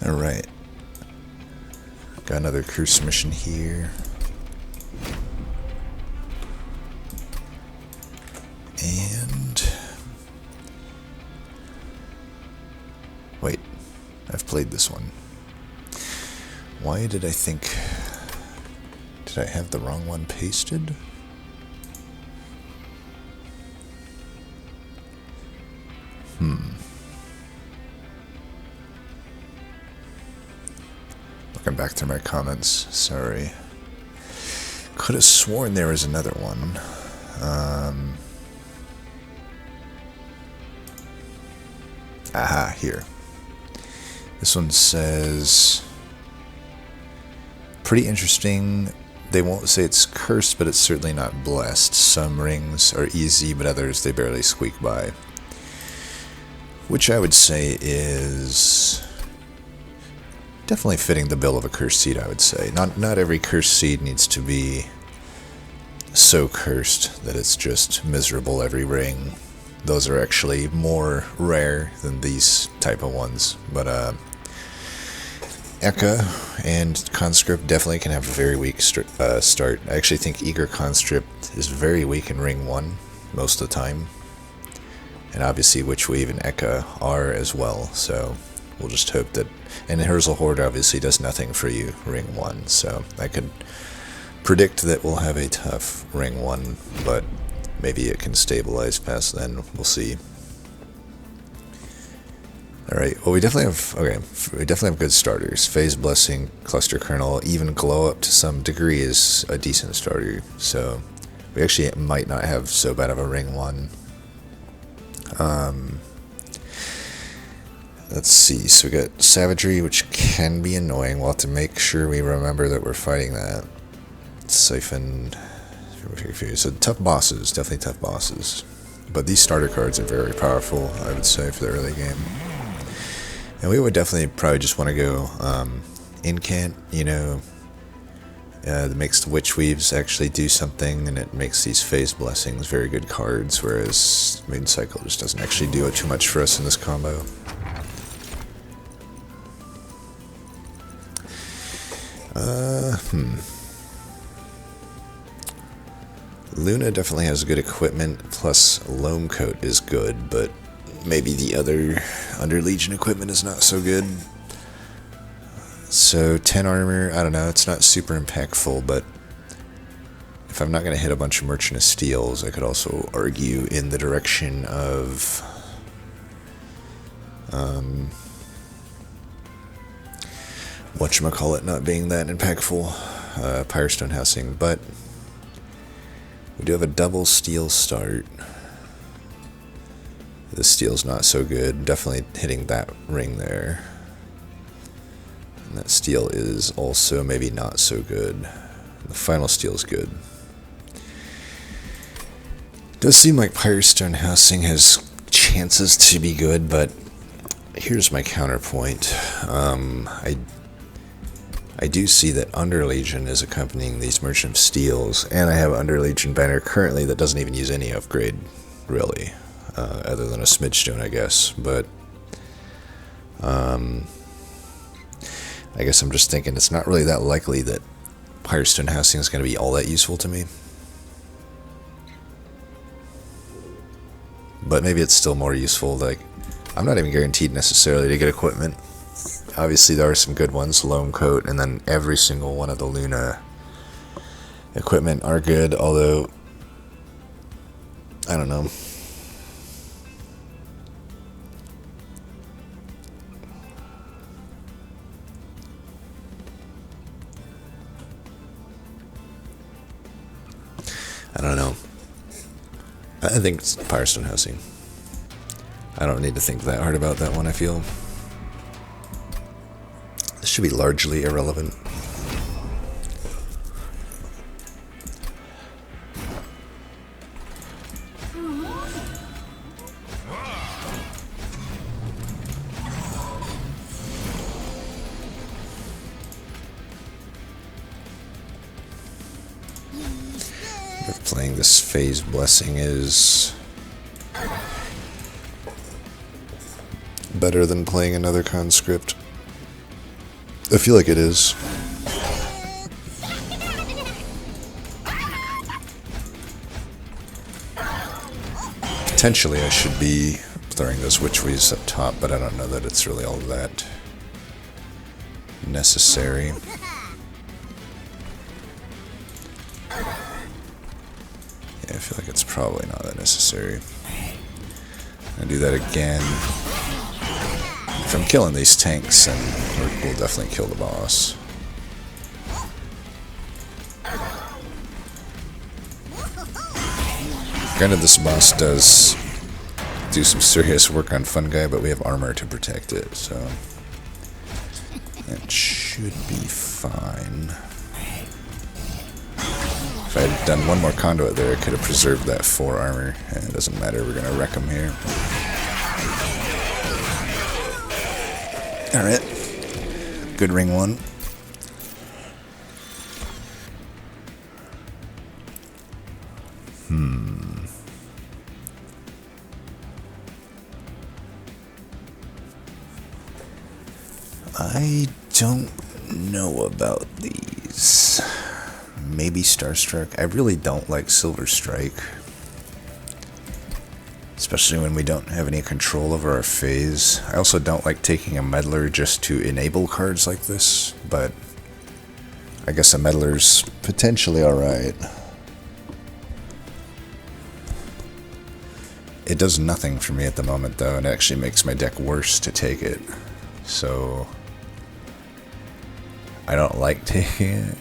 Alright. Got another curse mission here. And... wait, I've played this one. Why did I think... did I have the wrong one pasted? Looking back through my comments, sorry. Could have sworn there was another one. Aha, here. This one says... pretty interesting. They won't say it's cursed, but it's certainly not blessed. Some rings are easy, but others they barely squeak by. Which I would say is definitely fitting the bill of a cursed seed, I would say. Not every cursed seed needs to be so cursed that it's just miserable every ring. Those are actually more rare than these type of ones. But Eka and Conscript definitely can have a very weak start. I actually think Eager Conscript is very weak in Ring 1 most of the time. And obviously Witchweave and Eka are as well, so we'll just hope that... and Herzl Horde obviously does nothing for you Ring 1, so I could predict that we'll have a tough Ring 1, but maybe it can stabilize past then, we'll see. Alright, well we definitely have good starters. Phase Blessing, Cluster Kernel, even Glow up to some degree is a decent starter, so we actually might not have so bad of a Ring 1. Let's see, so we got Savagery, which can be annoying. We'll have to make sure we remember that we're fighting that. Siphon, so tough bosses, definitely tough bosses. But these starter cards are very powerful, I would say, for the early game. And we would definitely probably just want to go Incant, you know, that makes the Witchweaves actually do something, and it makes these Phase Blessings very good cards, whereas Moon Cycle just doesn't actually do too much for us in this combo. Luna definitely has good equipment, plus Loam Coat is good, but maybe the other Under Legion equipment is not so good. So 10 armor, I don't know, it's not super impactful, but if I'm not going to hit a bunch of Merchant of Steels, I could also argue in the direction of whatchamacallit not being that impactful, Pyrestone Housing, but we do have a double steel start. The steel's not so good, definitely hitting that ring there. And that steel is also maybe not so good. The final steel is good. Does seem like Pyrestone Housing has chances to be good, but here's my counterpoint. I do see that Under Legion is accompanying these Merchant of Steels, and I have Under Legion banner currently that doesn't even use any upgrade, really, other than a Smidgestone, I guess. But I guess I'm just thinking it's not really that likely that Pyrestone Housing is going to be all that useful to me. But maybe it's still more useful. Like, I'm not even guaranteed necessarily to get equipment. Obviously, there are some good ones, Loam Coat, and then every single one of the Luna equipment are good, although, I don't know. I think it's Pyrestone Housing. I don't need to think that hard about that one, I feel. This should be largely irrelevant. Playing this Phase Blessing is better than playing another Conscript. I feel like it is. Potentially I should be throwing those witchweeds up top, but I don't know that it's really all that necessary. Yeah, I feel like it's probably not that necessary. I'll do that again. If I'm killing these tanks, then we'll definitely kill the boss. Granted, this boss does do some serious work on Fun Guy, but we have armor to protect it, so that should be fine. If I had done one more conduit there, I could have preserved that 4 armor. And it doesn't matter, we're gonna wreck him here. Alright. Good ring 1. I don't know about these. Maybe Starstruck. I really don't like Silver Strike. Especially when we don't have any control over our phase. I also don't like taking a meddler just to enable cards like this, but I guess a meddler's potentially alright. It does nothing for me at the moment though, and it actually makes my deck worse to take it. So I don't like taking it.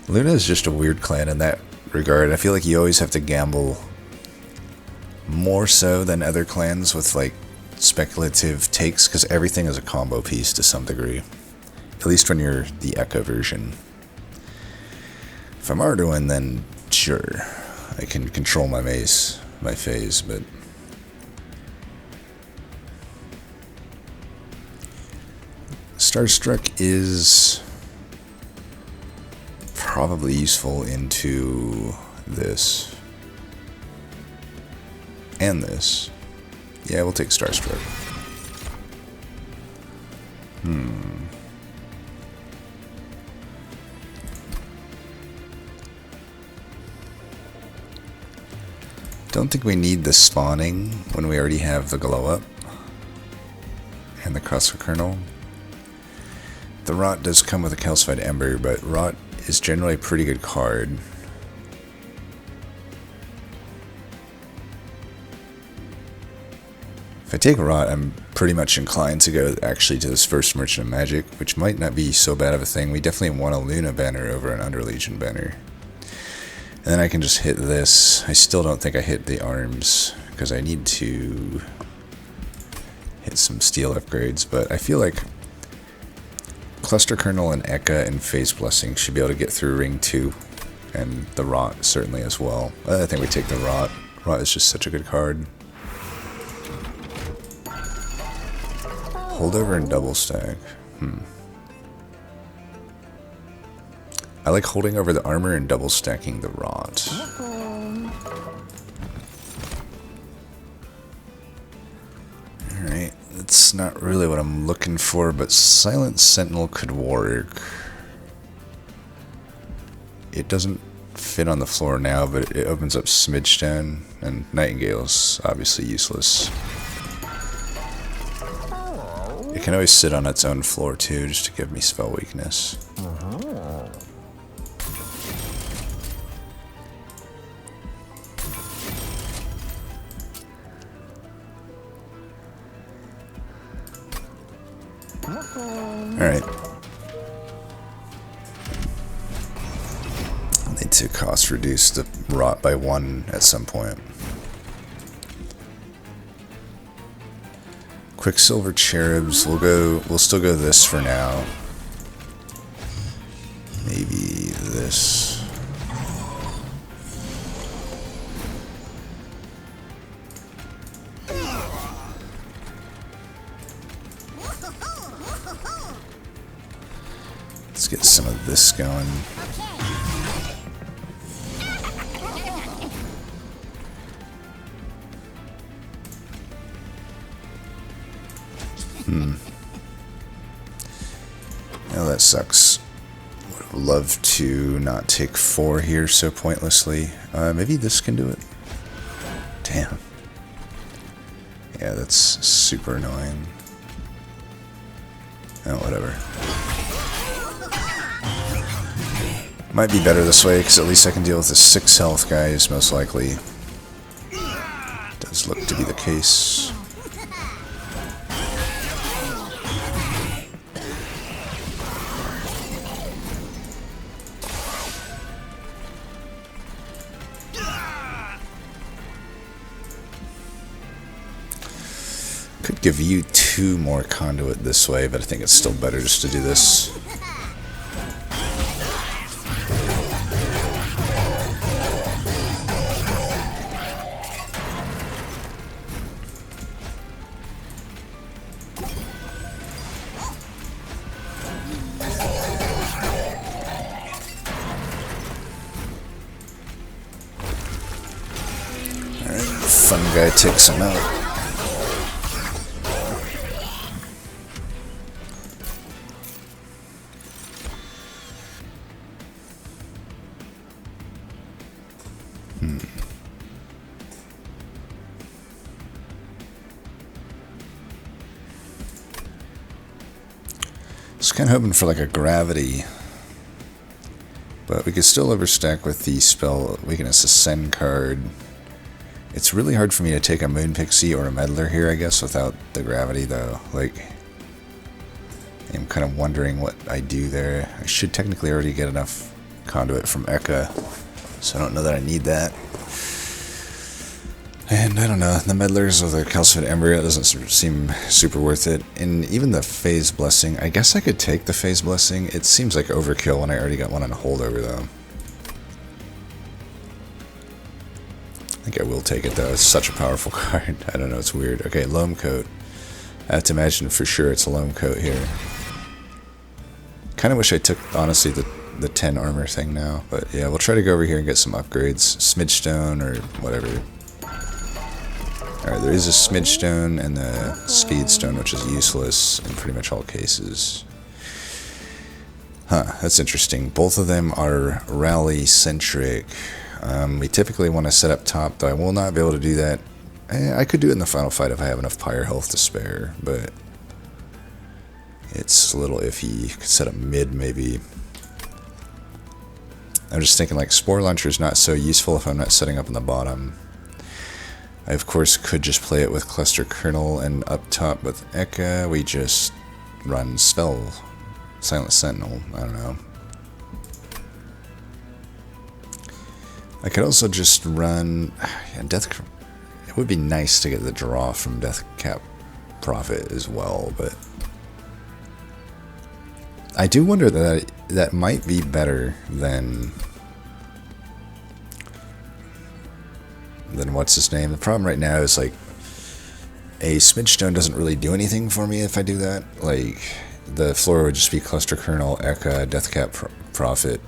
Luna is just a weird clan in that regard. I feel like you always have to gamble more so than other clans with like speculative takes, because everything is a combo piece to some degree. At least when you're the Echo version. If I'm Arduin, then sure, I can control my phase, but Starstruck is probably useful into this and this. Yeah, we'll take Starstruck. Don't think we need the spawning when we already have the glow up and the crossfire kernel. The Rot does come with a calcified ember, but Rot is generally a pretty good card. If I take Rot, I'm pretty much inclined to go actually to this first Merchant of Magic, which might not be so bad of a thing. We definitely want a Luna banner over an Underlegion banner. And then I can just hit this. I still don't think I hit the arms, because I need to hit some steel upgrades, but I feel like Cluster Kernel and Eka and Phase Blessing should be able to get through Ring 2, and the Rot certainly as well. I think we take the Rot. Rot is just such a good card. Holdover and double stack. I like holding over the armor and double stacking the Rot. Alright, that's not really what I'm looking for, but Silent Sentinel could work. It doesn't fit on the floor now, but it opens up Smidgestone, and Nightingale's obviously useless. It can always sit on its own floor too, just to give me spell weakness. Alright. I'll need to cost reduce the Rot by 1 at some point. Quicksilver Cherubs, we'll still go this for now. Maybe this. Let's get some of this going. Oh, that sucks. Would have loved to not take 4 here so pointlessly. Maybe this can do it. Damn. Yeah, that's super annoying. Oh, whatever. Might be better this way, because at least I can deal with the 6 health guys, most likely. Does look to be the case. Could give you 2 more conduit this way, but I think it's still better just to do this. Alright, fun guy takes him out. Just kind of hoping for like a gravity, but we could still overstack with the spell weakness ascend card. It's really hard for me to take a Moon Pixie or a Meddler here, I guess, without the gravity though. Like, I'm kind of wondering what I do there. I should technically already get enough conduit from Eka, so I don't know that I need that. And I don't know, the Meddlers of the Calcified Embryo doesn't seem super worth it. And even the Phase Blessing, I guess I could take the Phase Blessing. It seems like overkill when I already got one on holdover though. I think I will take it though, it's such a powerful card. I don't know, it's weird. Okay, Loam Coat. I have to imagine for sure it's a Loam Coat here. Kind of wish I took, honestly, the 10 armor thing now. But yeah, we'll try to go over here and get some upgrades. Smidge Stone or whatever. Alright, there is a Smidge Stone and the Speed Stone, which is useless in pretty much all cases. Huh, that's interesting. Both of them are rally-centric. We typically want to set up top, though I will not be able to do that. I could do it in the final fight if I have enough Pyre health to spare, but it's a little iffy. Could set up mid, maybe. I'm just thinking, like, Spore Launcher is not so useful if I'm not setting up on the bottom. I, of course, could just play it with Cluster Kernel, and up top with Eka, we just run Spell, Silent Sentinel, I don't know. I could also just run Death. It would be nice to get the draw from Death Cap Prophet as well, but I do wonder that that might be better than what's his name. The problem right now is like a Smidge Stone doesn't really do anything for me if I do that. Like the floor would just be Cluster Kernel, Eka, Death Cap Prophet.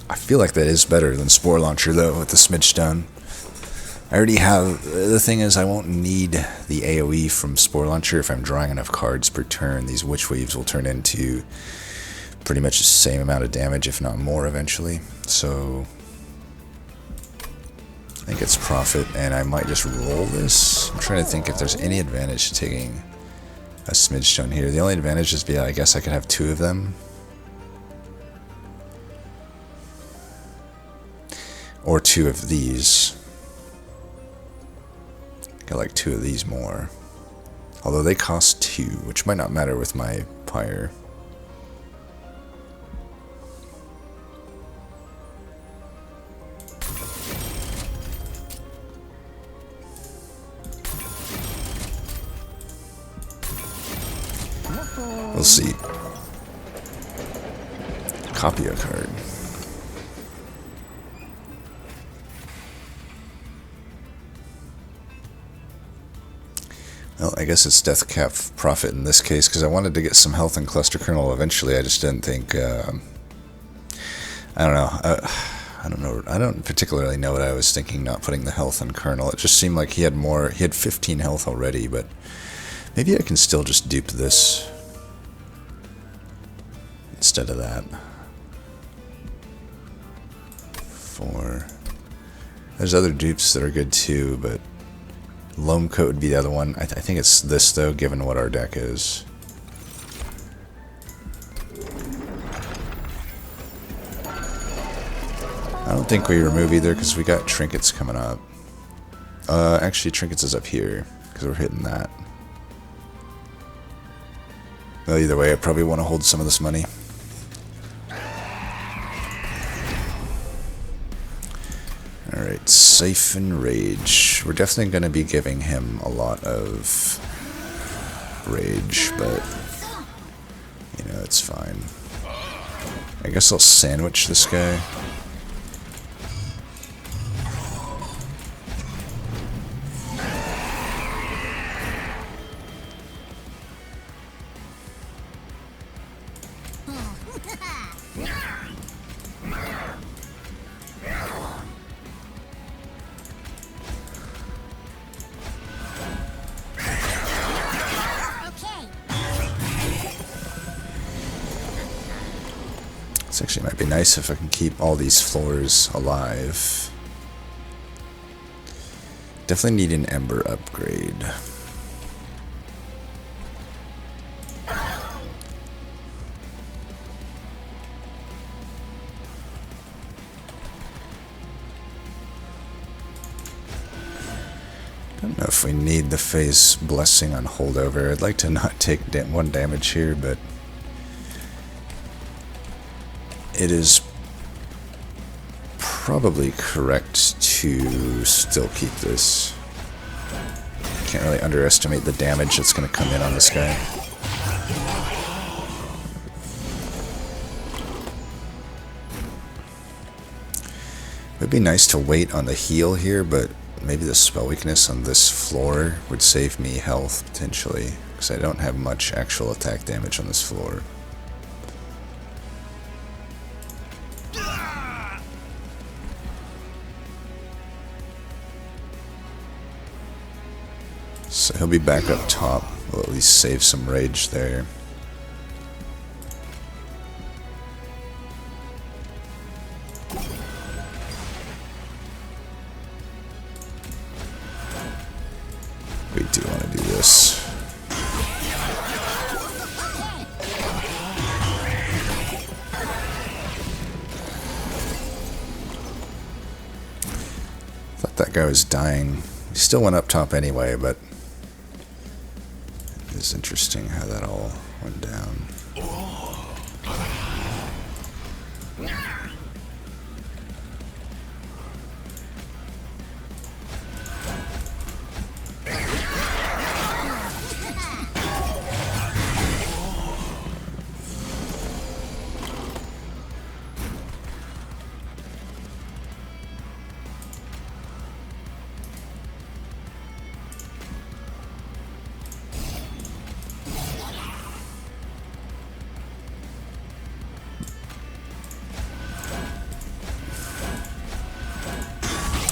I feel like that is better than Spore Launcher, though, with the Smidge Stone. I already have... The thing is, I won't need the AoE from Spore Launcher if I'm drawing enough cards per turn. These Witch Weaves will turn into pretty much the same amount of damage, if not more, eventually. So... I think it's Prophet, and I might just roll this. I'm trying to think if there's any advantage to taking a Smidge Stone here. The only advantage is, I guess I could have 2 of them. Or 2 of these. Got like 2 of these more. Although they cost 2, which might not matter with my Pyre. We'll see. Copy a card. Well, I guess it's Death Cap Prophet in this case, because I wanted to get some health in Cluster Kernel eventually. I just didn't think, I don't know. I don't know. I don't particularly know what I was thinking not putting the health on Colonel. It just seemed like he had more. He had 15 health already, but maybe I can still just dupe this instead of that. 4. There's other dupes that are good too, but Loam Coat would be the other one. I think it's this though, given what our deck is. I don't think we remove either because we got Trinkets coming up. Actually, Trinkets is up here because we're hitting that. Well, either way, I probably want to hold some of this money. Alright, Siphon Rage. We're definitely going to be giving him a lot of rage, but, you know, it's fine. I guess I'll sandwich this guy. This actually might be nice if I can keep all these floors alive. Definitely need an Ember upgrade. I don't know if we need the Phase Blessing on holdover. I'd like to not take 1 damage here, but it is probably correct to still keep this. Can't really underestimate the damage that's going to come in on this guy. It would be nice to wait on the heal here, but maybe the spell weakness on this floor would save me health, potentially, because I don't have much actual attack damage on this floor. So he'll be back up top. We'll at least save some rage there. We do want to do this. Thought that guy was dying. He still went up top anyway, but it's interesting how that all went down.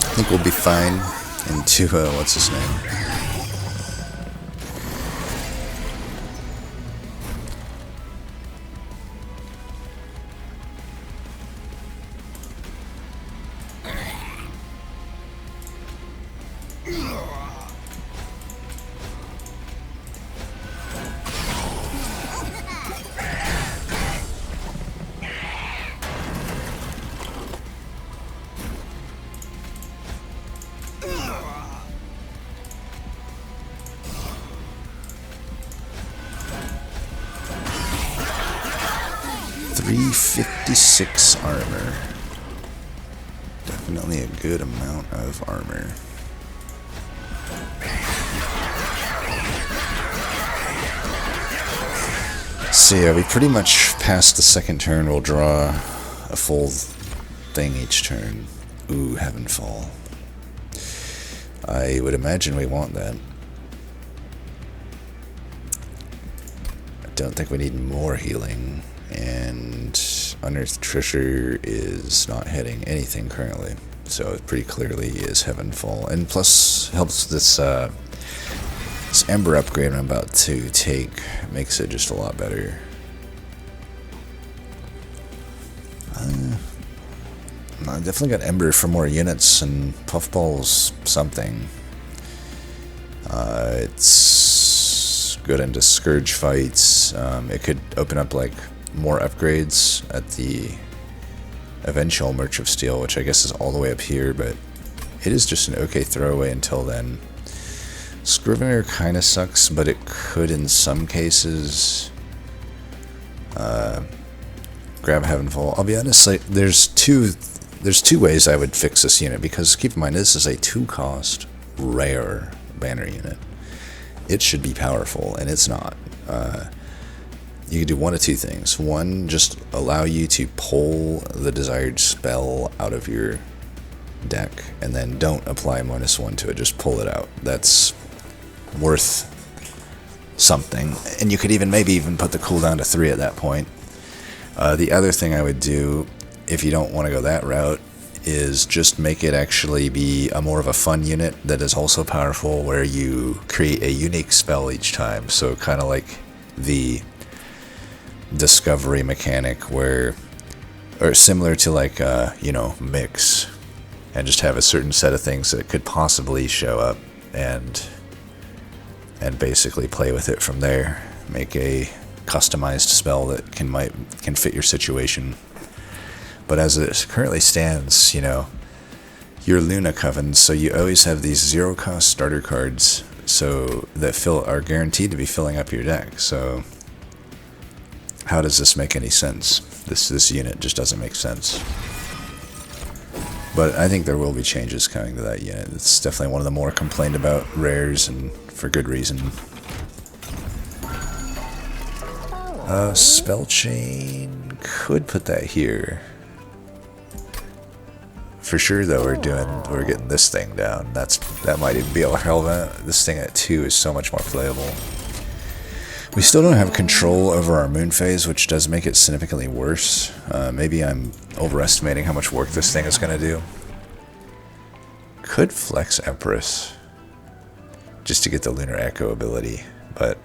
I think we'll be fine into, what's his name? .356 armor. Definitely a good amount of armor. So yeah, we pretty much past the second turn. We'll draw a full thing each turn. Ooh, Heavenfall. I would imagine we want that. I don't think we need more healing. And Unearthed Treasure is not hitting anything currently, so it pretty clearly is Heavenfall. And plus, helps this Ember upgrade I'm about to take, makes it just a lot better. I definitely got Ember for more units, and Puffball's something. It's good into Scourge fights. It could open up like more upgrades at the eventual Merch of Steel, which I guess is all the way up here, but it is just an okay throwaway until then. Scrivener kind of sucks, but it could in some cases grab Heavenfall. I'll be honest, like, there's two ways I would fix this unit, because keep in mind this is a 2-cost rare banner unit. It should be powerful, and it's not. You can do one of two things. One, just allow you to pull the desired spell out of your deck, and then don't apply -1 to it, just pull it out. That's worth something, and you could maybe even put the cooldown to 3 at that point. The other thing I would do, if you don't want to go that route, is just make it actually be more of a fun unit that is also powerful, where you create a unique spell each time. So kind of like the discovery mechanic, or similar to like Mix, and just have a certain set of things that could possibly show up, and basically play with it from there. Make a customized spell that can fit your situation. But as it currently stands, you're Luna Coven, so you always have these 0-cost starter cards, so that are guaranteed to be filling up your deck. So how does this make any sense? This unit just doesn't make sense. But I think there will be changes coming to that unit. It's definitely one of the more complained about rares, and for good reason. Spell Chain, could put that here. For sure though, we're getting this thing down. That might even be irrelevant. This thing at 2 is so much more playable. We still don't have control over our moon phase, which does make it significantly worse. Maybe I'm overestimating how much work this thing is going to do. Could flex Empress just to get the Lunar Echo ability, but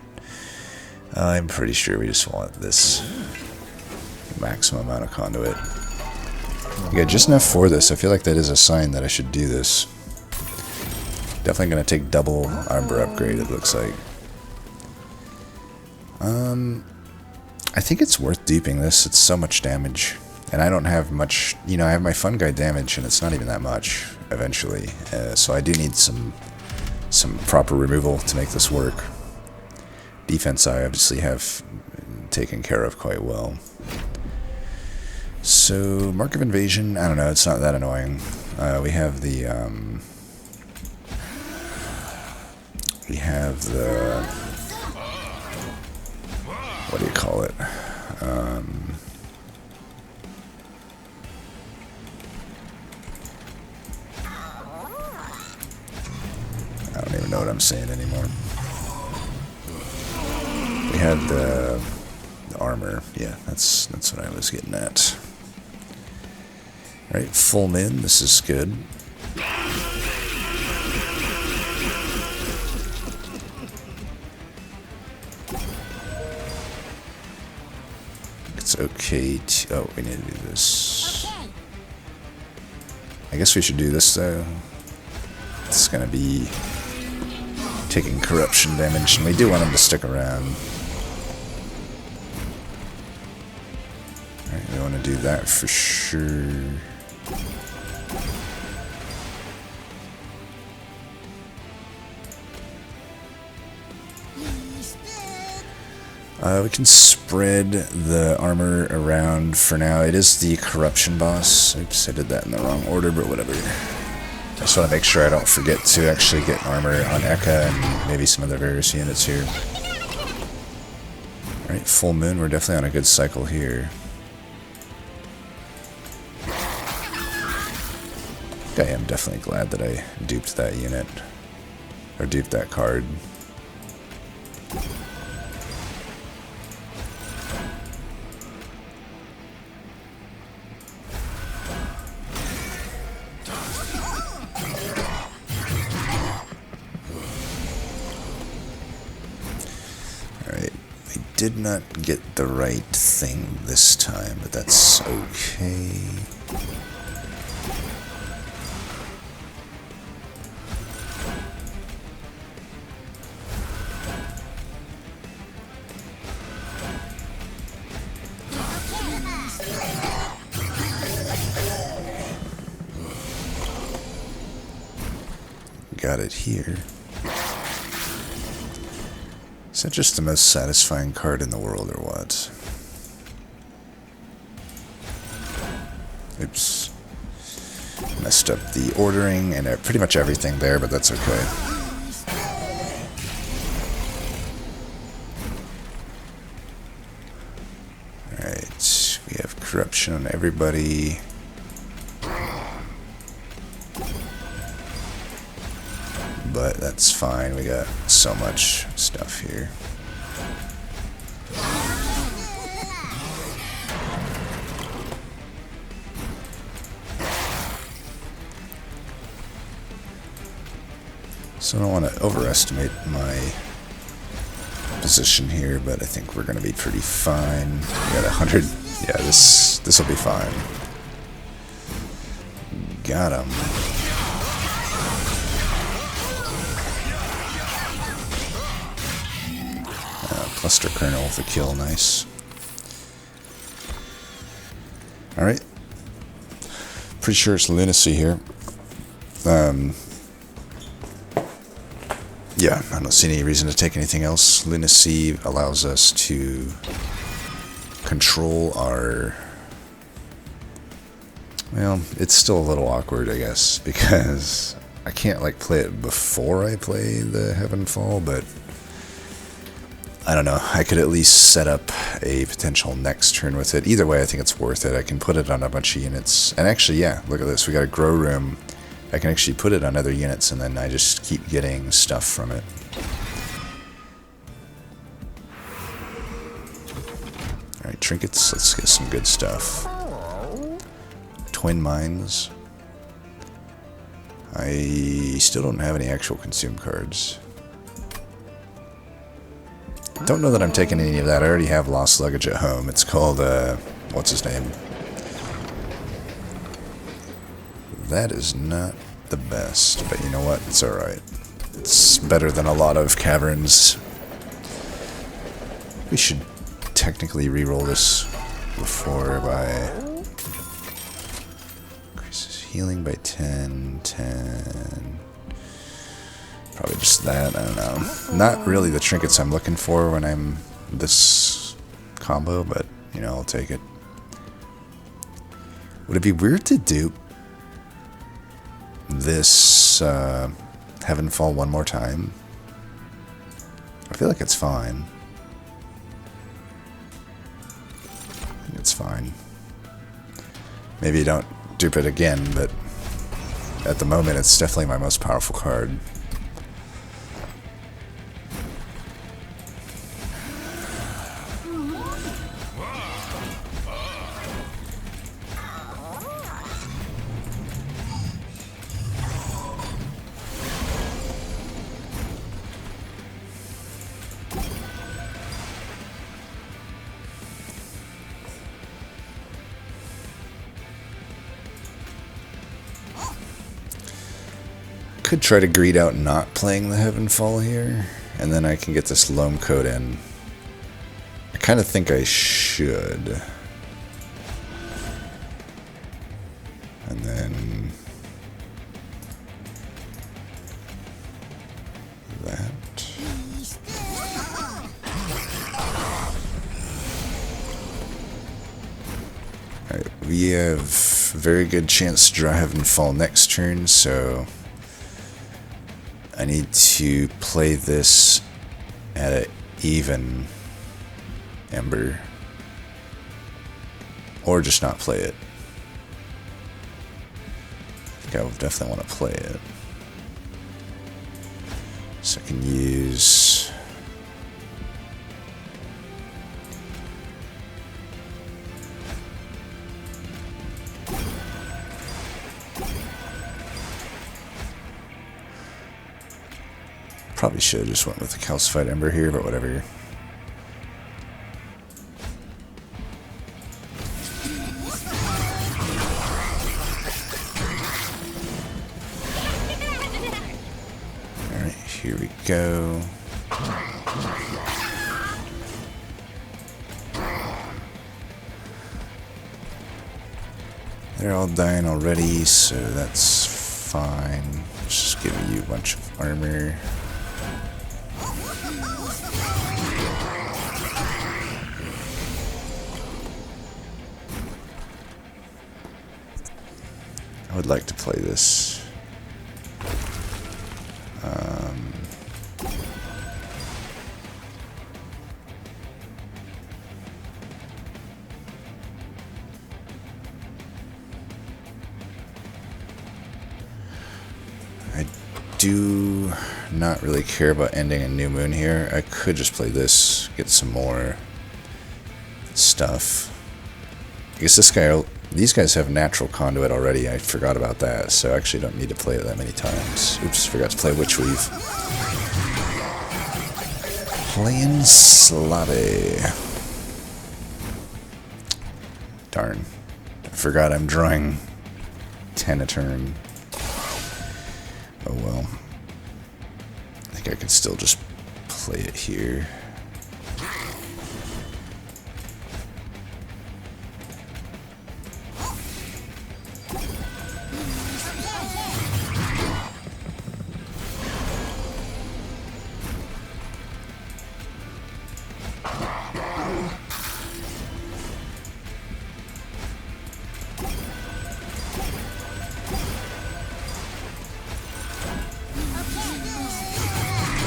I'm pretty sure we just want this maximum amount of conduit. We got just enough for this. I feel like that is a sign that I should do this. Definitely going to take double Ember upgrade, it looks like. I think it's worth duping this. It's so much damage, and I don't have much. I have my Fun Guy damage, and it's not even that much eventually. So I do need some proper removal to make this work. Defense I obviously have taken care of quite well. So Mark of Invasion, I don't know. It's not that annoying. We have the what do you call it? I don't even know what I'm saying anymore. We have the armor. Yeah, that's what I was getting at. All right, full min. This is good. It's okay to... Oh, we need to do this. I guess we should do this, though. It's going to be taking corruption damage, and we do want him to stick around. Alright, we want to do that for sure. We can spread the armor around for now. It is the corruption boss. Oops, I did that in the wrong order, but whatever. I just want to make sure I don't forget to actually get armor on Eka and maybe some other various units here. Alright, full moon. We're definitely on a good cycle here. I am definitely glad that I duped that unit. Or duped that card. did not get the right thing this time, but that's okay. Got it here. Is that just the most satisfying card in the world or what? Oops. Messed up the ordering and pretty much everything there, but that's okay. Alright, we have corruption on everybody. But that's fine, we got so much stuff here. So I don't want to overestimate my position here, but I think we're going to be pretty fine. We got 100. Yeah, this will be fine. Got him. Cluster kernel with a kill, nice. Alright. Pretty sure it's lunacy here. Yeah, I don't see any reason to take anything else. Lunacy allows us to control our... Well, it's still a little awkward, I guess, because I can't, like, play it before I play the Heavenfall, but I don't know. I could at least set up a potential next turn with it. Either way, I think it's worth it. I can put it on a bunch of units. And actually, yeah, look at this. We got a grow room. I can actually put it on other units, and then I just keep getting stuff from it. Alright, trinkets. Let's get some good stuff. Twin mines. I still don't have any actual consume cards. Don't know that I'm taking any of that. I already have lost luggage at home. It's called, what's his name? That is not the best, but you know what? It's alright. It's better than a lot of caverns. We should technically re-roll this before by... Increases healing by 10, 10... Probably just that, I don't know. Not really the trinkets I'm looking for when I'm this combo, but, you know, I'll take it. Would it be weird to dupe this Heavenfall one more time? I feel like it's fine. I think it's fine. Maybe you don't dupe it again, but at the moment it's definitely my most powerful card. Could try to greed out not playing the Heavenfall here, and then I can get this loam coat in. I kind of think I should. And then that. Alright, we have a very good chance to draw Heavenfall next turn, so I need to play this at an even ember, or just not play it. I think I would definitely want to play it. So I can use... Probably should have just went with the calcified ember here, but whatever. Here we go. They're all dying already, so that's fine. Just giving you a bunch of armor. I would like to play this. I do not really care about ending a new moon here. I could just play this, get some more stuff. I guess these guys have natural conduit already. I forgot about that, so I actually don't need to play it that many times. Oops, forgot to play Witch Weave. Playing Slobby. Darn. I forgot I'm drawing 10 a turn. Oh well. I think I can still just play it here.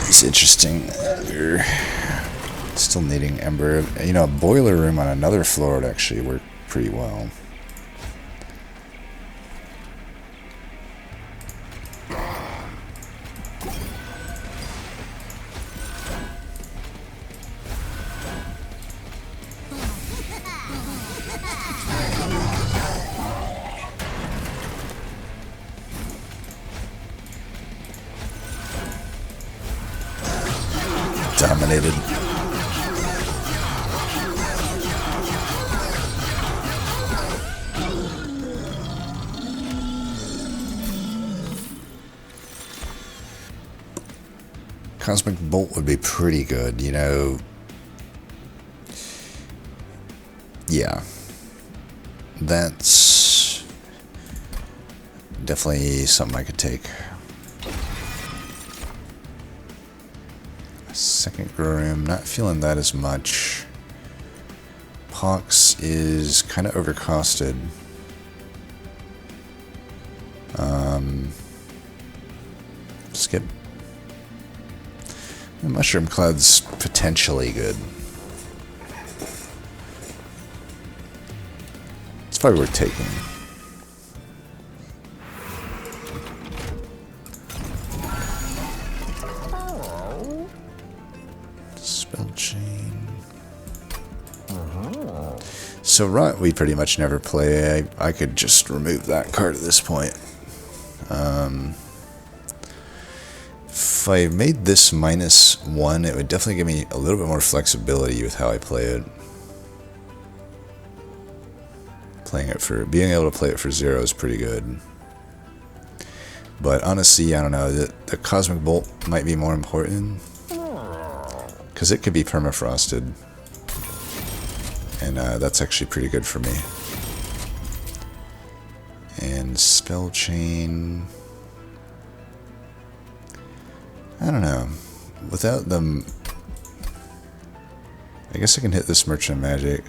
It's interesting. We're still needing Ember. You know, a boiler room on another floor would actually work pretty well. Dominated. Cosmic Bolt would be pretty good, you know. Yeah. That's definitely something I could take. Second grow room, not feeling that as much. Pox is kind of overcosted. Skip. The Mushroom Cloud's potentially good. It's probably worth taking. Spell chain. So Rot we pretty much never play. I could just remove that card at this point. If I made this -1, it would definitely give me a little bit more flexibility with how I play it. Being able to play it for 0 is pretty good. But honestly, I don't know. The Cosmic Bolt might be more important. Because it could be permafrosted. And that's actually pretty good for me. And Spell Chain. I don't know. Without them, I guess I can hit this Merchant of Magic.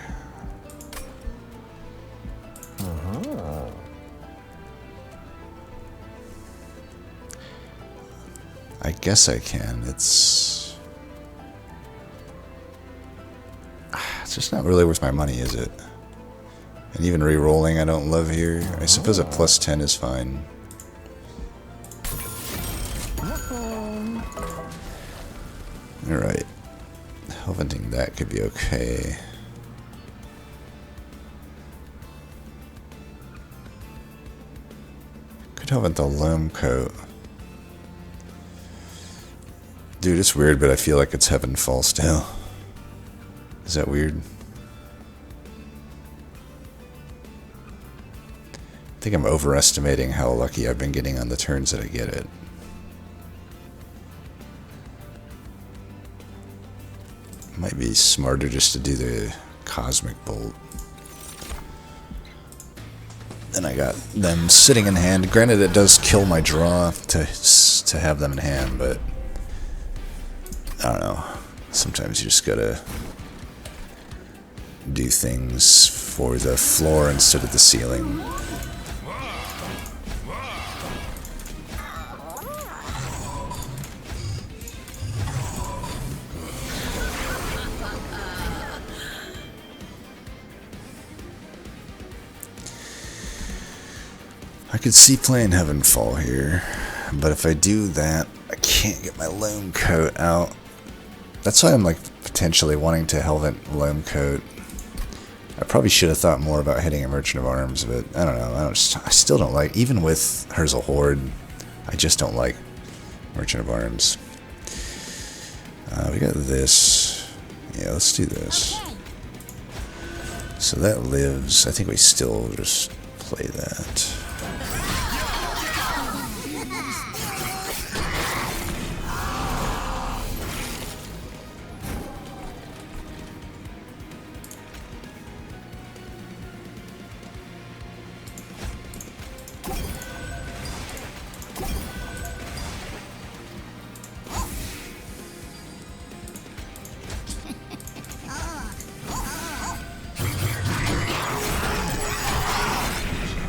I guess I can. It's just not really worth my money, is it? And even re-rolling I don't love here. I suppose a +10 is fine. Alright. Hoping that could be okay. Could have the Loam Coat. Dude, it's weird, but I feel like it's Heavenfall still. Is that weird? I think I'm overestimating how lucky I've been getting on the turns that I get it. Might be smarter just to do the Cosmic Bolt. Then I got them sitting in hand. Granted, it does kill my draw to have them in hand, but I don't know. Sometimes you just gotta do things for the floor instead of the ceiling. I could see playing Heavenfall here, but if I do that, I can't get my Loam Coat out. That's why I'm like potentially wanting to Helvent Loam Coat. I probably should have thought more about hitting a Merchant of Arms, but I don't know. I still don't like, even with Herzl Horde, I just don't like Merchant of Arms. We got this. Yeah, let's do this. So that lives. I think we still just play that.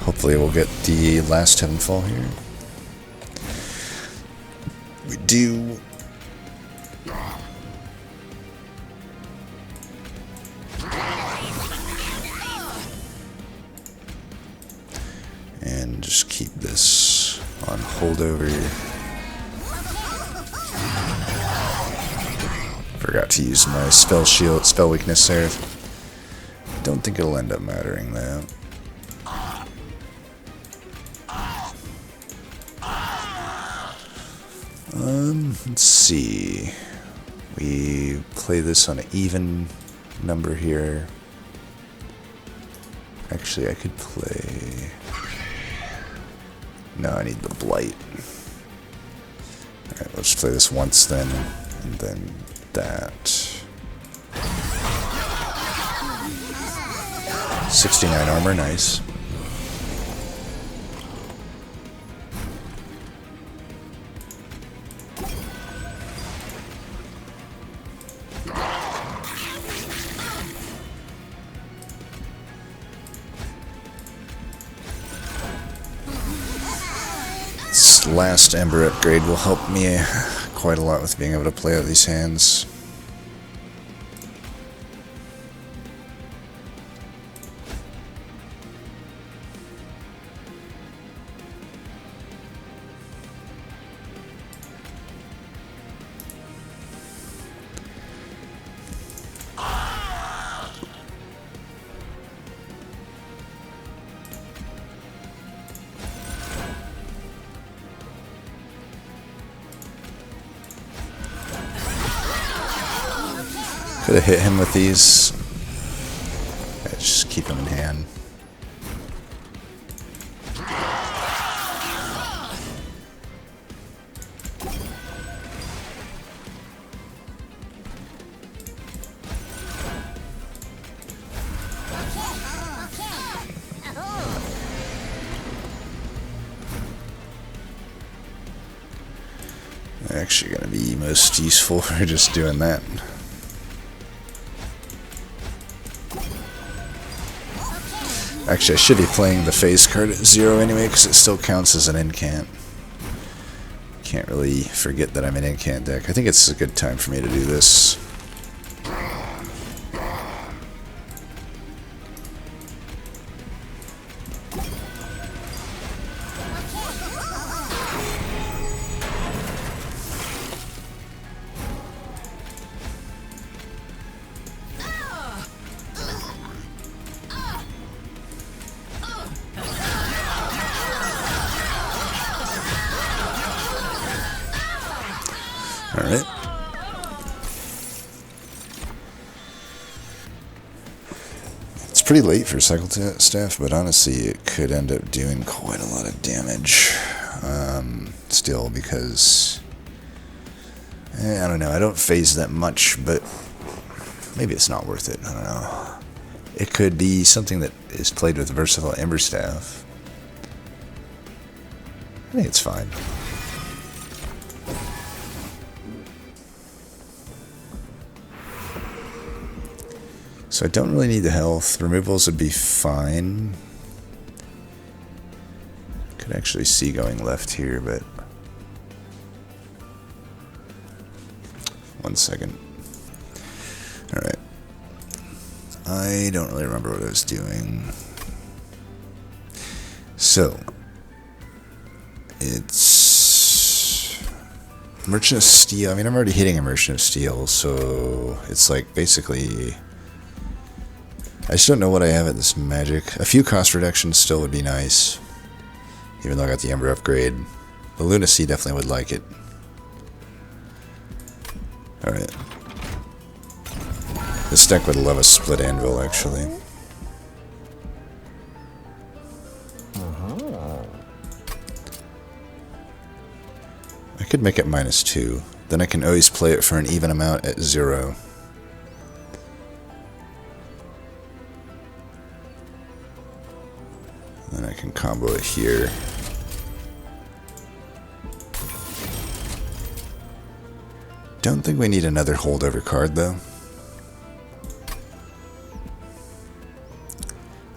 Hopefully we'll get the last Heavenfall here. We do. And just keep this on holdover. Forgot to use my spell weakness there. Don't think it'll end up mattering though. Let's see. We play this on an even number here. Actually, I could play... No, I need the Blight. Alright, let's play this once then, and then that. 69 armor, nice. This last Ember upgrade will help me quite a lot with being able to play out these hands. Could have hit him with these. Yeah, just keep him in hand. They're actually going to be most useful for just doing that. Actually, I should be playing the phase card at 0 anyway, because it still counts as an incant. Can't really forget that I'm an incant deck. I think it's a good time for me to do this. Alright. It's pretty late for Cycle Staff, but honestly it could end up doing quite a lot of damage. Still, because... I don't know, I don't phase that much, but maybe it's not worth it. I don't know. It could be something that is played with Versatile Ember Staff. I think it's fine. So I don't really need the health. Removals would be fine. Could actually see going left here, but... One second. Alright. I don't really remember what I was doing. So... It's... Merchant of Steel. I mean, I'm already hitting a Merchant of Steel, so... It's like, basically... I just don't know what I have at this magic. A few cost reductions still would be nice. Even though I got the Ember upgrade. The Lunacy definitely would like it. Alright. This deck would love a split anvil, actually. I could make it -2. Then I can always play it for an even amount at 0. Then I can combo it here. Don't think we need another holdover card, though.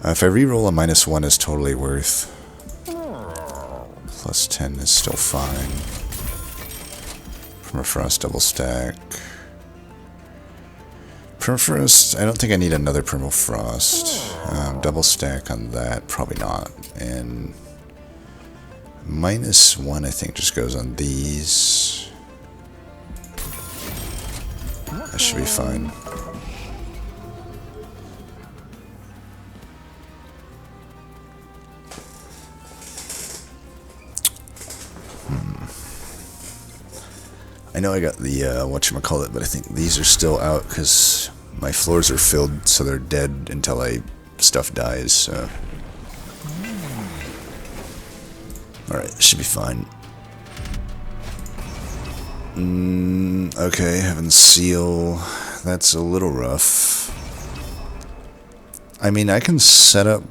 If I reroll a -1 is totally worth. +10 is still fine. Permafrost double stack. Permafrost, I don't think I need another Permafrost. Double stack on that, probably not. And -1 I think just goes on these. That should be fine. I know I got the whatchamacallit, but I think these are still out because my floors are filled, so they're dead until stuff dies. So. Alright, should be fine. Okay, Heaven's Seal. That's a little rough. I mean, I can set up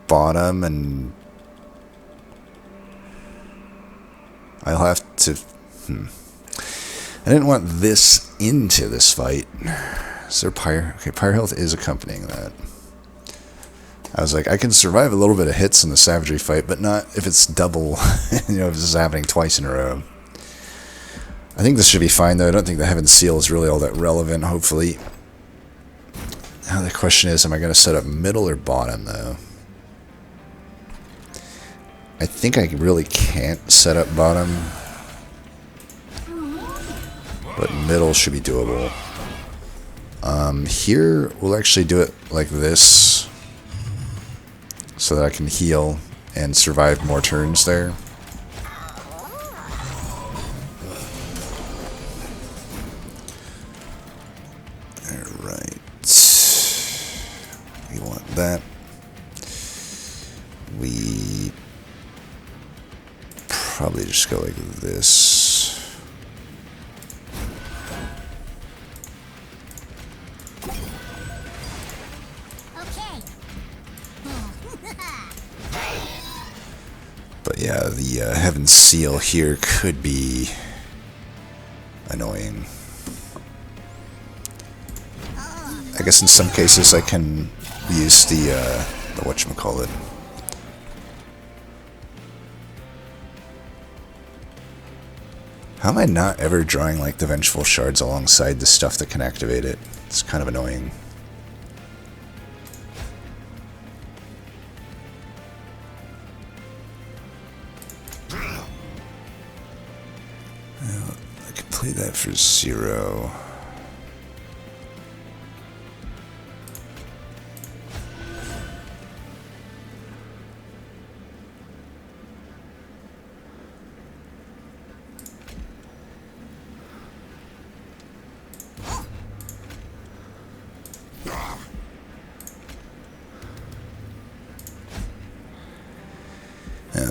bottom and... I'll have to... I didn't want this into this fight. Is there Pyre? Okay, Pyre Health is accompanying that. I was like, I can survive a little bit of hits in the Savagery fight, but not if it's double, you know, if this is happening twice in a row. I think this should be fine, though. I don't think the Heaven's Seal is really all that relevant, hopefully. Now the question is, am I going to set up middle or bottom, though? I think I really can't set up bottom. But middle should be doable. Here, we'll actually do it like this. So that I can heal and survive more turns there. Alright. We want that. We probably just go like this. But yeah, the Heaven's Seal here could be annoying. I guess in some cases I can use the whatchamacallit. How am I not ever drawing like the Vengeful Shards alongside the stuff that can activate it? It's kind of annoying. I could play that for 0.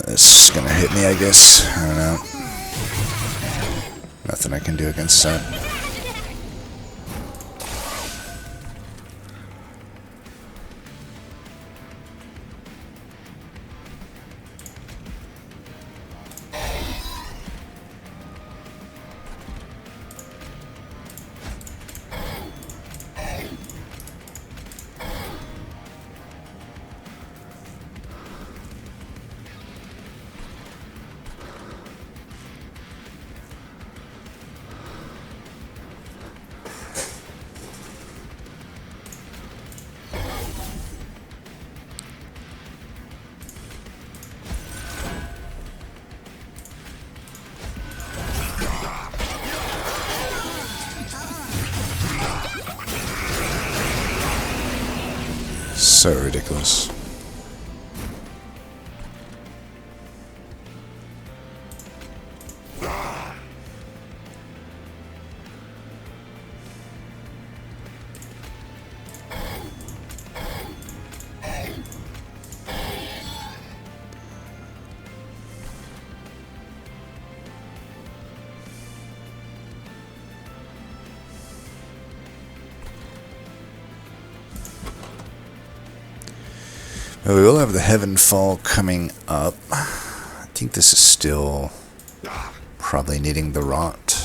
This is gonna hit me, I guess. I don't know. Nothing I can do against that. So ridiculous. We will have the Heavenfall coming up. I think this is still probably needing the rot.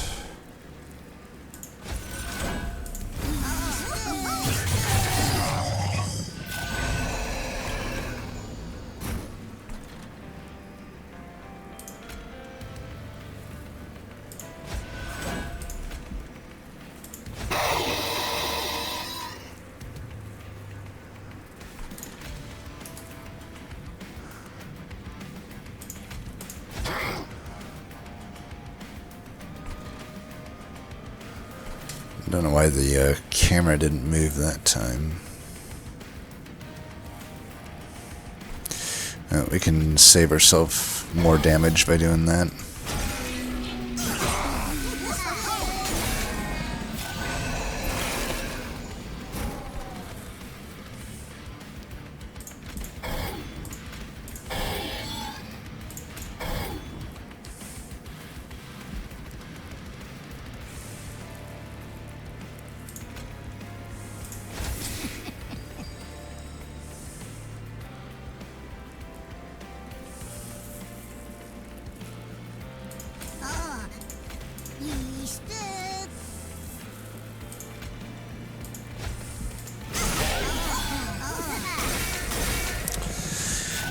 Don't know why the camera didn't move that time. We can save ourselves more damage by doing that.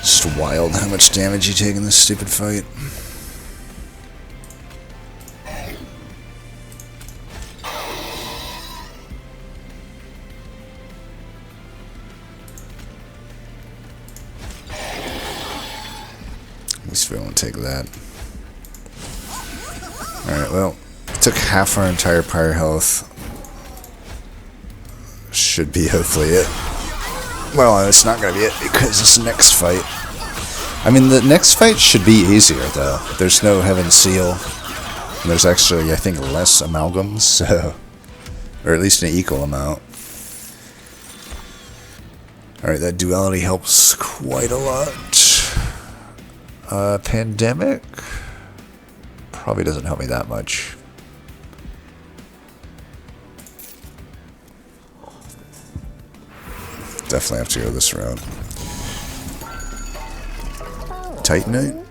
Just wild how much damage you take in this stupid fight. At least we won't take that. Alright, well, took half our entire pyre health. Should be hopefully it. Well, it's not going to be it because this next fight... I mean, the next fight should be easier, though. There's no Heaven Seal. And there's actually, I think, less amalgams, so... Or at least an equal amount. Alright, that duality helps quite a lot. Pandemic? Probably doesn't help me that much. Definitely have to go this route. Titanite?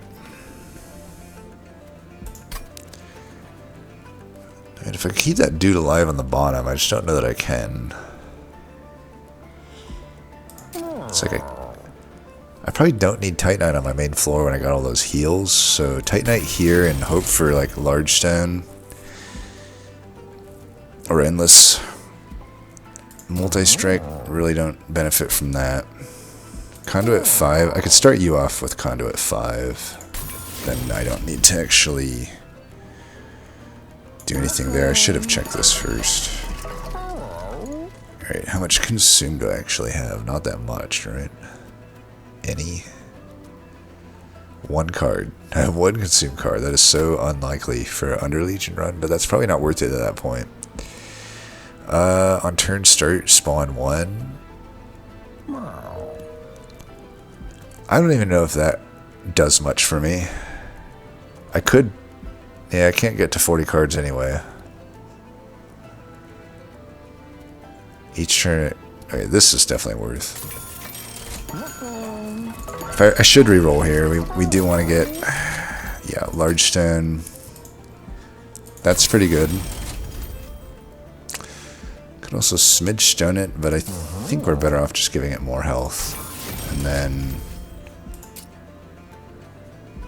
And if I keep that dude alive on the bottom, I just don't know that I can. It's like I probably don't need Titanite on my main floor when I got all those heals, so Titanite here and hope for like large stone or endless. Multi-strike really don't benefit from that. Conduit 5, I could start you off with Conduit 5. Then I don't need to actually do anything there. I should have checked this first. Alright, how much consume do I actually have? Not that much, right? Any? One card. I have one consume card. That is so unlikely for an Under Legion run, but that's probably not worth it at that point. On turn start, spawn 1. I don't even know if that does much for me. I could... Yeah, I can't get to 40 cards anyway. Each turn... Okay, this is definitely worth. I should reroll here. We do want to get... Yeah, large stone. That's pretty good. Could also smidge stone it, but I think we're better off just giving it more health. And then...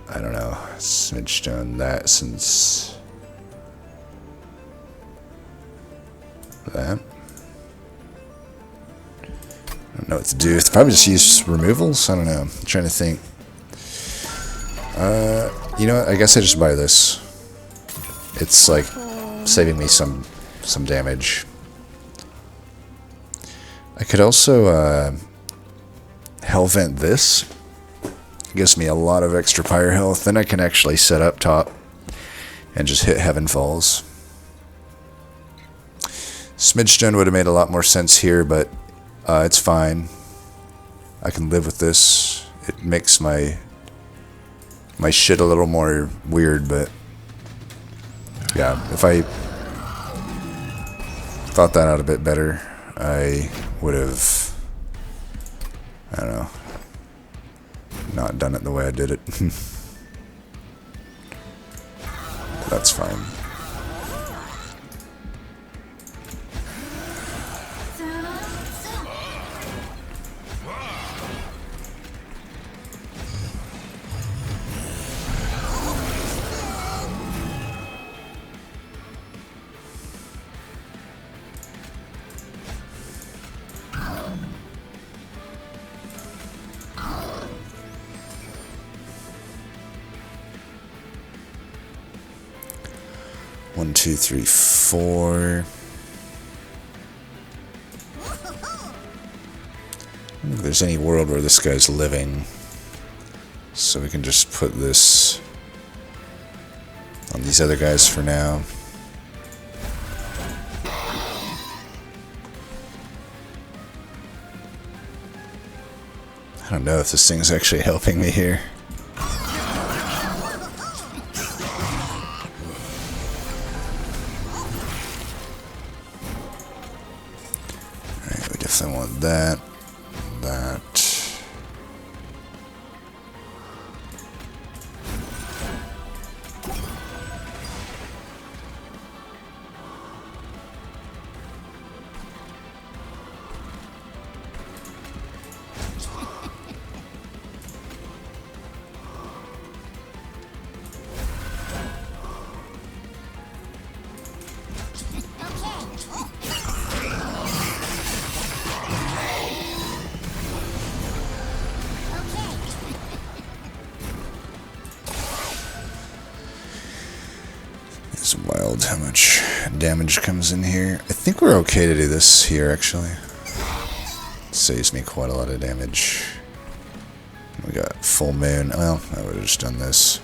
I don't know. Smidge stone that since... That. I don't know what to do. Probably just use removals? I don't know. I'm trying to think. You know what? I guess I just buy this. It's like saving me some damage. I could also hell vent this. Gives me a lot of extra pyre health. Then I can actually set up top and just hit Heaven Falls. Smidgestone would have made a lot more sense here, but it's fine. I can live with this. It makes my shit a little more weird, but yeah, if I thought that out a bit better, I would have, I don't know, not done it the way I did it. That's fine. One, two, three, four. I don't think there's any world where this guy's living. So we can just put this on these other guys for now. I don't know if this thing's actually helping me here. I want that. It's wild how much damage comes in here. I think we're okay to do this here, actually. It saves me quite a lot of damage. We got full moon. Well, I would have just done this.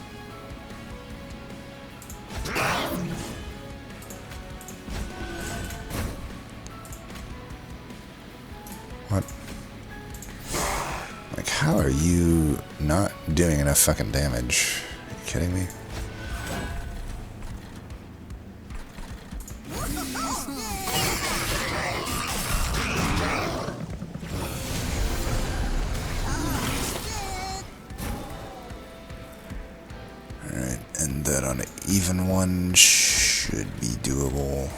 What? Like, how are you not doing enough fucking damage? Are you kidding me? Alright, and that on an even one should be doable.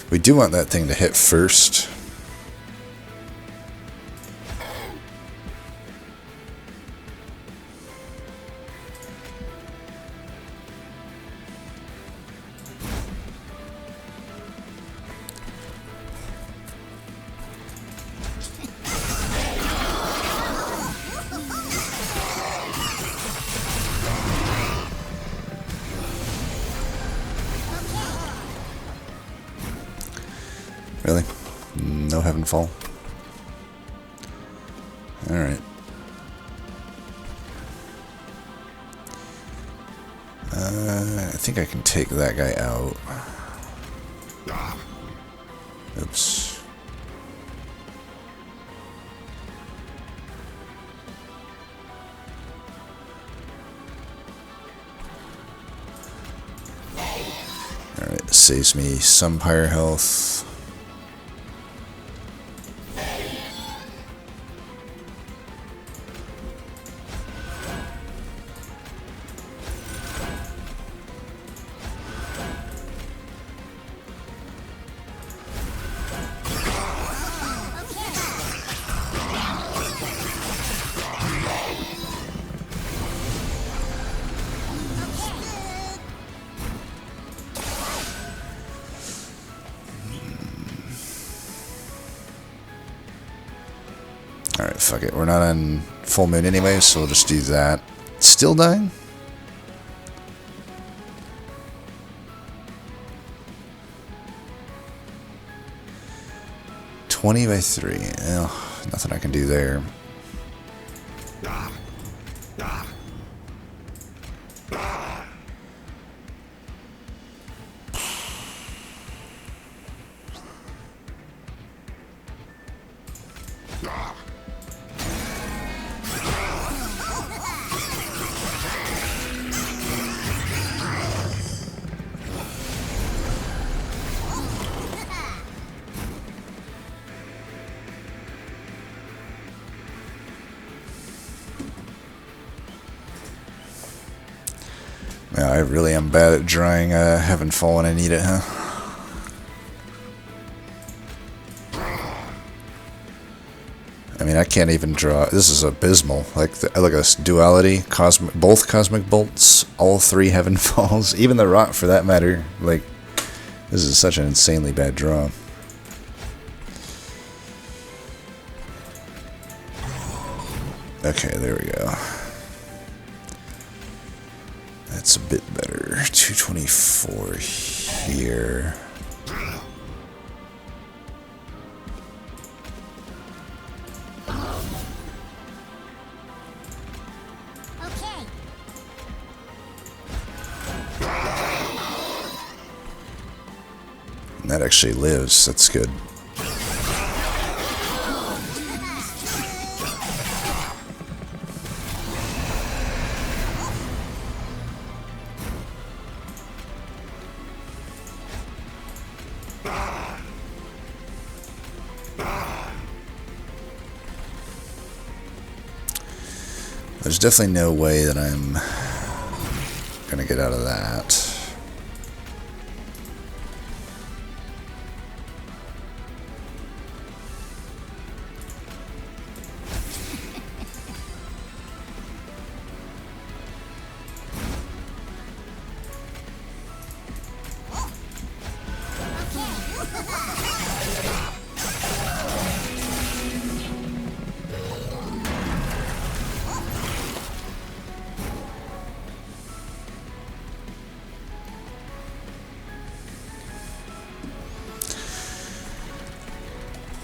We do want that thing to hit first. Really? No Heaven Fall? Alright. I think I can take that guy out. Oops. Alright, saves me some pyre health. Alright, fuck it. We're not on full moon anyway, so we'll just do that. Still dying? $20 by 3. Oh, nothing I can do there. Yeah, I really am bad at drawing Heaven Fall when I need it, huh? I mean, I can't even draw. This is abysmal. Like a duality, both cosmic bolts, all 3 Heaven Falls, even the rot for that matter. Like, this is such an insanely bad draw. Okay, there we go. That's a bit better. 224 here. Okay. And that actually lives. That's good. There's definitely no way that I'm gonna get out of that.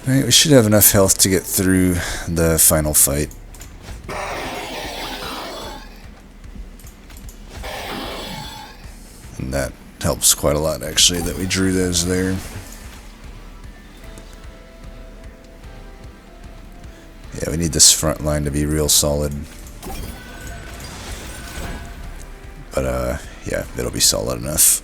Alright, we should have enough health to get through the final fight. And that helps quite a lot, actually, that we drew those there. Yeah, we need this front line to be real solid. But, yeah, it'll be solid enough.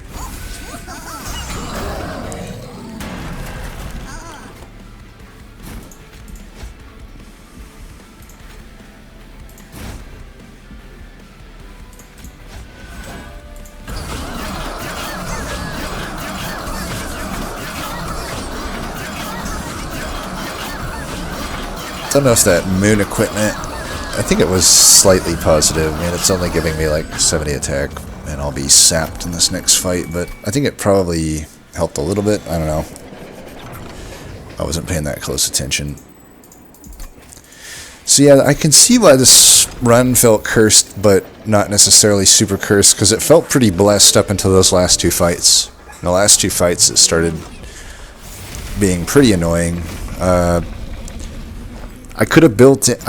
I don't know if that moon equipment, I think it was slightly positive. I mean, it's only giving me like 70 attack, and I'll be sapped in this next fight, but I think it probably helped a little bit. I don't know. I wasn't paying that close attention. So yeah, I can see why this run felt cursed, but not necessarily super cursed, because it felt pretty blessed up until those last 2 fights. In the last 2 fights, it started being pretty annoying. I could have built it.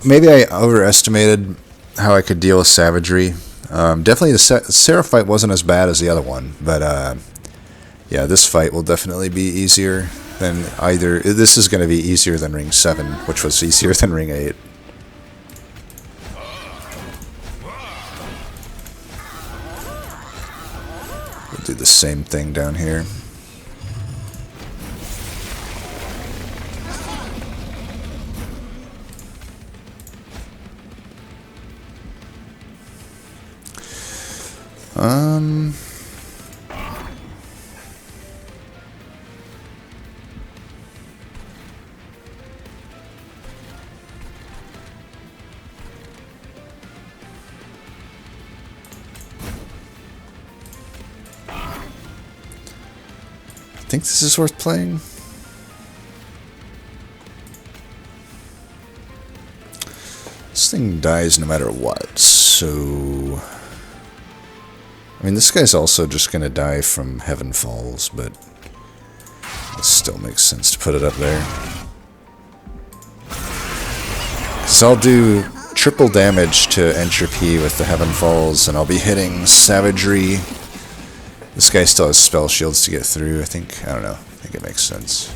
Maybe I overestimated how I could deal with savagery. Definitely the Seraph fight wasn't as bad as the other one, but yeah, this fight will definitely be easier than either. This is going to be easier than Ring 7, which was easier than Ring 8. We'll do the same thing down here. I think this is worth playing. thing dies no matter what, so... I mean, this guy's also just gonna die from Heaven Falls, but... it still makes sense to put it up there. Because I'll do triple damage to Entropy with the Heaven Falls, and I'll be hitting Savagery. This guy still has spell shields to get through, I think. I don't know. I think it makes sense.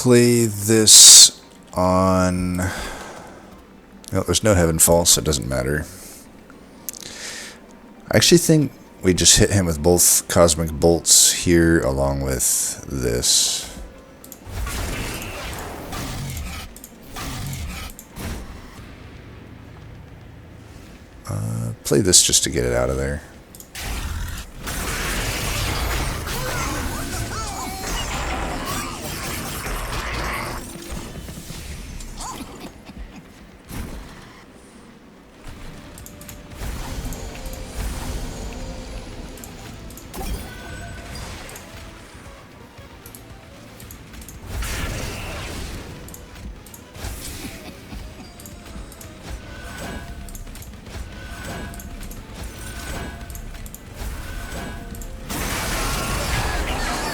Play this on... no, there's no Heaven Fall, so it doesn't matter. I actually think we just hit him with both Cosmic Bolts here along with this. Play this just to get it out of there.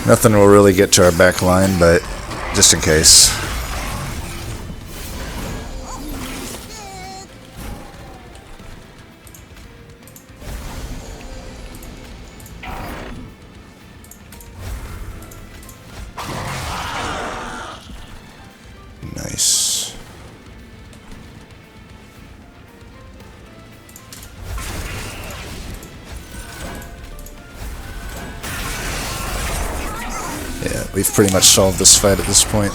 Nothing will really get to our back line, but just in case. Nice. Yeah, we've pretty much solved this fight at this point.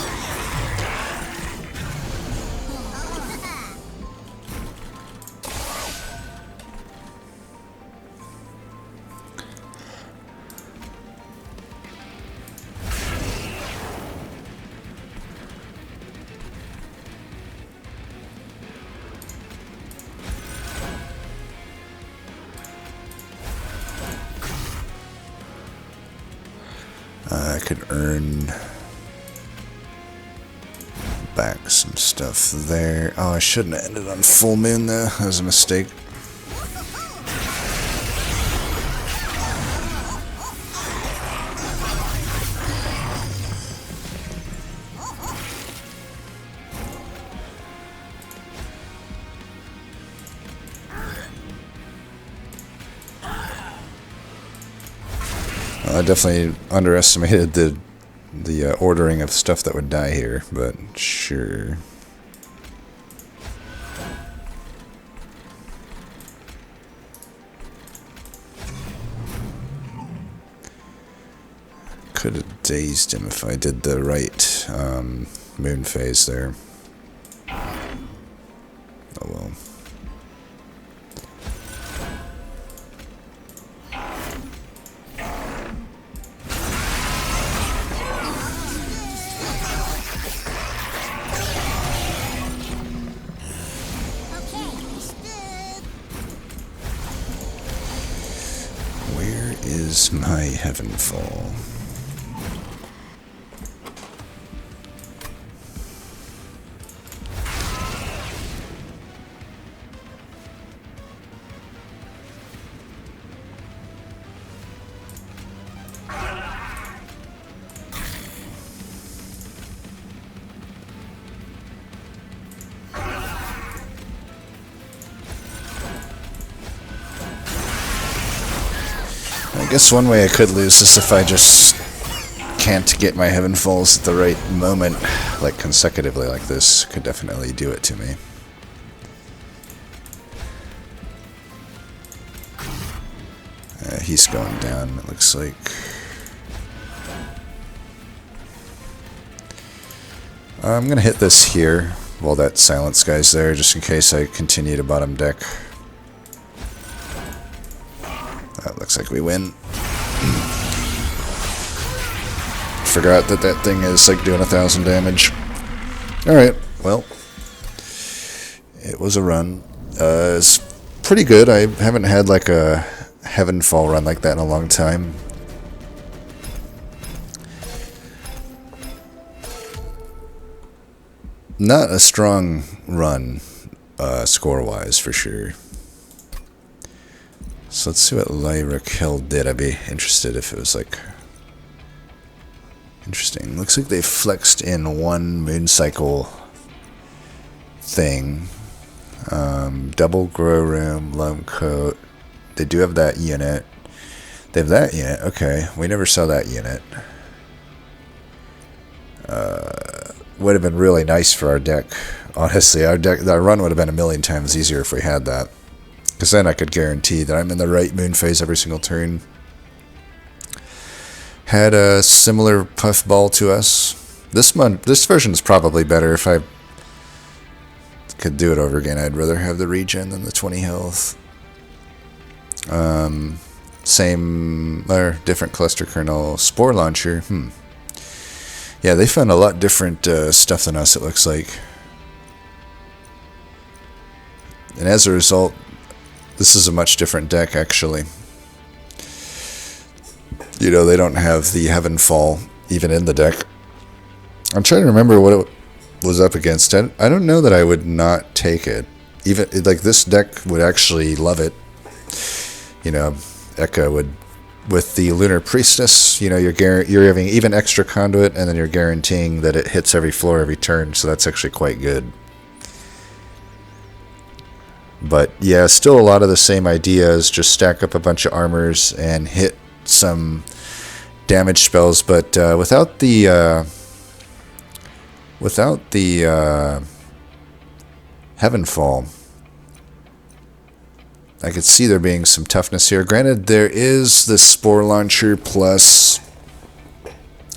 I could earn back some stuff there. Oh, I shouldn't have ended on full moon though. That was a mistake. I definitely underestimated the ordering of stuff that would die here, but sure. Could have dazed him if I did the right moon phase there. Oh well. Is my Heaven Fall? I guess one way I could lose is if I just can't get my heaven falls at the right moment, like consecutively like this, could definitely do it to me. He's going down, it looks like. I'm going to hit this here while that silence guy's there, just in case I continue to bottom deck. That looks like we win. Forgot that that thing is like doing 1,000 damage. Alright, well. It was a run. It's pretty good. I haven't had like a heaven fall run like that in a long time. Not a strong run, score-wise, for sure. So let's see what Lyra Kill did. I'd be interested if it was like... Interesting. Looks like they flexed in one moon cycle thing. Double grow room, loam coat. They do have that unit. They have that unit. Okay, we never saw that unit. Would have been really nice for our deck. Honestly, our run would have been a million times easier if we had that. Because then I could guarantee that I'm in the right moon phase every single turn. Had a similar puffball to us. This version is probably better. If I could do it over again, I'd rather have the regen than the 20 health. Same or different cluster kernel. Spore launcher. Yeah, they found a lot different stuff than us, it looks like. And as a result, this is a much different deck, actually. You know, they don't have the Heaven Fall even in the deck. I'm trying to remember what it was up against. I don't know that I would not take it. Even, like, this deck would actually love it. You know, Ekka would... With the Lunar Priestess, you know, you're having even extra conduit, and then you're guaranteeing that it hits every floor every turn, so that's actually quite good. But yeah, still a lot of the same ideas, just stack up a bunch of armors and hit some damage spells, but without the Heaven Fall. I could see there being some toughness here. Granted, there is the Spore Launcher plus...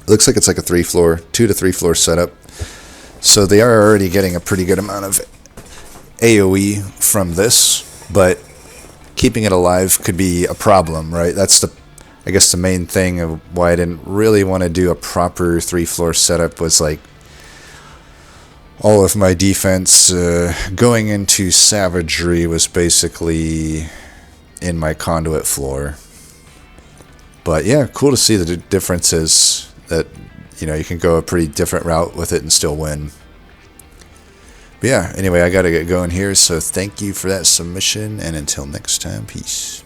Looks like it's like a 2 to 3 floor setup. So they are already getting a pretty good amount of AoE from this. But keeping it alive could be a problem, right? That's I guess the main thing of why I didn't really want to do a proper 3 floor setup was like... All of my defense going into Savagery was basically in my conduit floor. But yeah, cool to see the differences that, you know, you can go a pretty different route with it and still win. But yeah, anyway, I got to get going here, so thank you for that submission, and until next time, peace.